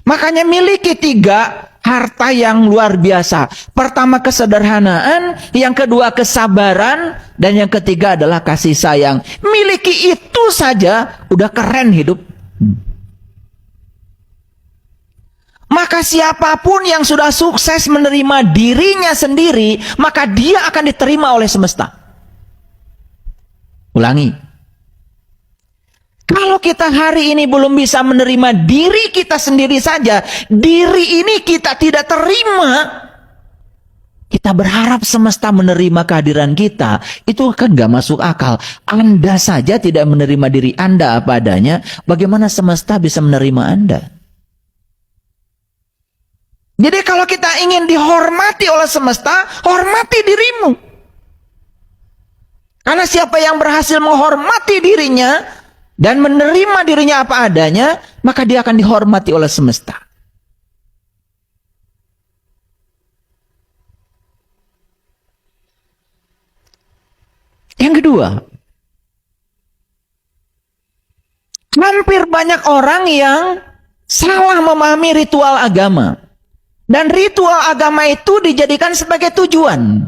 Makanya miliki 3 harta yang luar biasa. Pertama kesederhanaan, yang kedua kesabaran, dan yang ketiga adalah kasih sayang. Miliki itu saja udah keren hidup. Maka siapapun yang sudah sukses menerima dirinya sendiri, maka dia akan diterima oleh semesta. Ulangi. Kalau kita hari ini belum bisa menerima diri kita sendiri saja, diri ini kita tidak terima, kita berharap semesta menerima kehadiran kita, itu kan gak masuk akal. Anda saja tidak menerima diri Anda apa adanya, bagaimana semesta bisa menerima Anda? Jadi kalau kita ingin dihormati oleh semesta, hormati dirimu. Karena siapa yang berhasil menghormati dirinya dan menerima dirinya apa adanya, maka dia akan dihormati oleh semesta. Yang kedua, hampir banyak orang yang salah memahami ritual agama. Dan ritual agama itu dijadikan sebagai tujuan.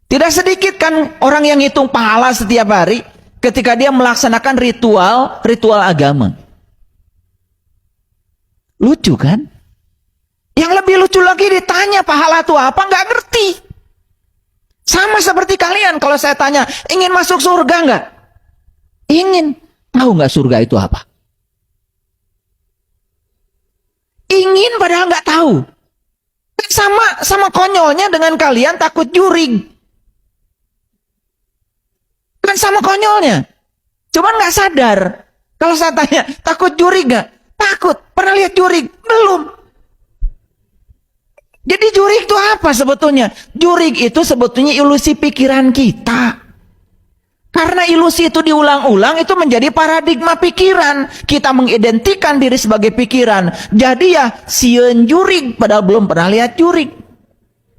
Tidak sedikit kan orang yang hitung pahala setiap hari ketika dia melaksanakan ritual agama. Lucu kan? Yang lebih lucu lagi ditanya pahala itu apa, nggak ngerti. Sama seperti kalian kalau saya tanya, ingin masuk surga nggak? Ingin. Tahu nggak surga itu apa? Ingin padahal nggak tahu. Sama konyolnya dengan kalian takut jurig. Kan sama konyolnya. Cuman nggak sadar. Kalau saya tanya, takut jurig nggak? Takut. Pernah lihat jurig? Belum. Jadi jurig itu apa sebetulnya? Jurig itu sebetulnya ilusi pikiran kita. Karena ilusi itu diulang-ulang, itu menjadi paradigma pikiran. Kita mengidentikan diri sebagai pikiran. Jadi ya, sieun jurig, padahal belum pernah lihat jurig.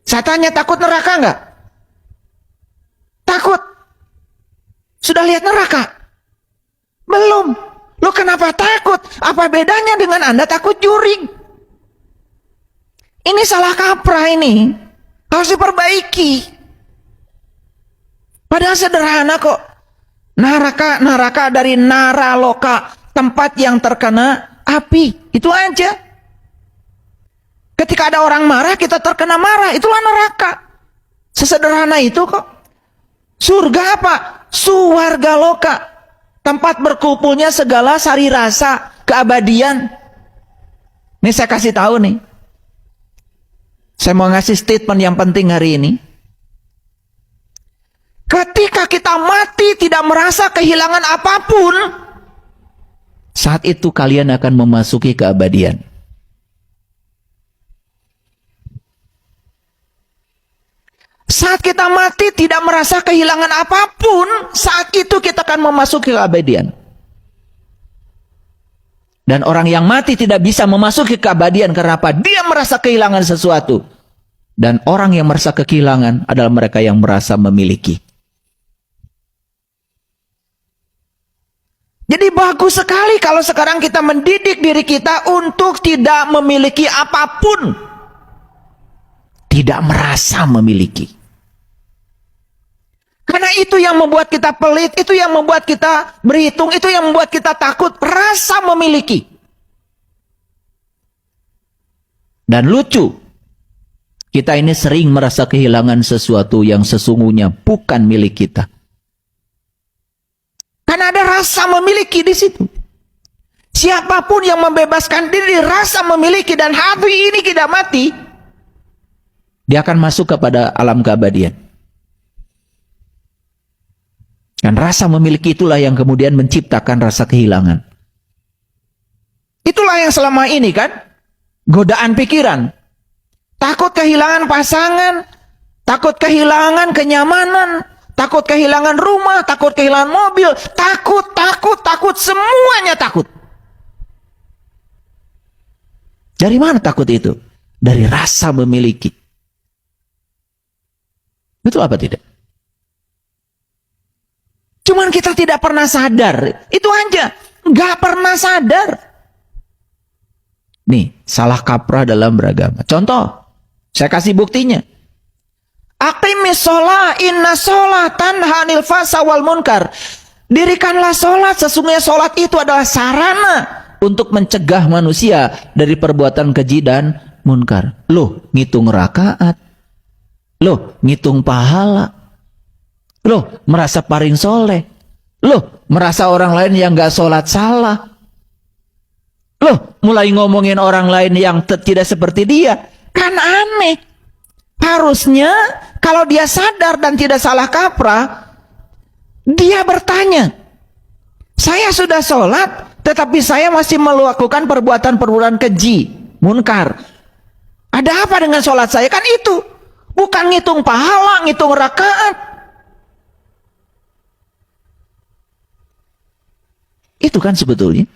Saya tanya, takut neraka nggak? Takut. Sudah lihat neraka? Belum. Lo kenapa takut? Apa bedanya dengan Anda takut jurig? Ini salah kaprah ini. Harus diperbaiki. Padahal sederhana kok. Neraka dari naraloka, tempat yang terkena api. Itu aja. Ketika ada orang marah, kita terkena marah. Itulah neraka. Sesederhana itu kok. Surga apa? Suwarga loka. Tempat berkumpulnya segala sari rasa keabadian. Ini saya kasih tahu nih. Saya mau ngasih statement yang penting hari ini. Ketika kita mati tidak merasa kehilangan apapun, saat itu kalian akan memasuki keabadian. Saat kita mati tidak merasa kehilangan apapun, saat itu kita akan memasuki keabadian. Dan orang yang mati tidak bisa memasuki keabadian karena apa? Dia merasa kehilangan sesuatu. Dan orang yang merasa kehilangan adalah mereka yang merasa memiliki. Jadi bagus sekali kalau sekarang kita mendidik diri kita untuk tidak memiliki apapun. Tidak merasa memiliki. Karena itu yang membuat kita pelit, itu yang membuat kita berhitung, itu yang membuat kita takut, rasa memiliki. Dan lucu, kita ini sering merasa kehilangan sesuatu yang sesungguhnya bukan milik kita. Karena ada rasa memiliki di situ. Siapapun yang membebaskan diri rasa memiliki dan hati ini tidak mati, dia akan masuk kepada alam keabadian. Dan rasa memiliki itulah yang kemudian menciptakan rasa kehilangan. Itulah yang selama ini kan godaan pikiran. Takut kehilangan pasangan, takut kehilangan kenyamanan, takut kehilangan rumah, takut kehilangan mobil, takut, semuanya takut. Dari mana takut itu? Dari rasa memiliki. Betul apa tidak? Cuman kita tidak pernah sadar. Itu aja. Gak pernah sadar. Nih, salah kaprah dalam beragama. Contoh, saya kasih buktinya. Aqimis sholah, inna sholah tanha anil fahsya wal munkar. Dirikanlah sholat, sesungguhnya sholat itu adalah sarana untuk mencegah manusia dari perbuatan keji dan munkar. Loh, ngitung rakaat. Loh, ngitung pahala. Loh, merasa paling soleh. Loh, merasa orang lain yang gak sholat salah. Loh, mulai ngomongin orang lain yang tidak seperti dia. Kan aneh. Harusnya kalau dia sadar dan tidak salah kaprah, dia bertanya, saya sudah sholat, tetapi saya masih melakukan perbuatan-perbuatan keji, munkar. Ada apa dengan sholat saya? Kan itu. Bukan ngitung pahala, ngitung rakaat. Itu kan sebetulnya.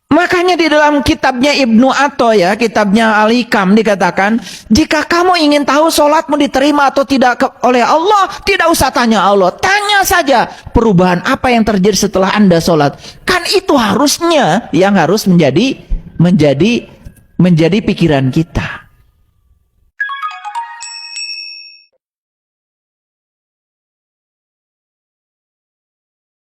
Makanya di dalam kitabnya Ibnu Athaillah, kitabnya Al-Hikam dikatakan, jika kamu ingin tahu sholatmu diterima atau tidak oleh Allah, tidak usah tanya Allah. Tanya saja perubahan apa yang terjadi setelah Anda sholat. Kan itu harusnya yang harus menjadi pikiran kita.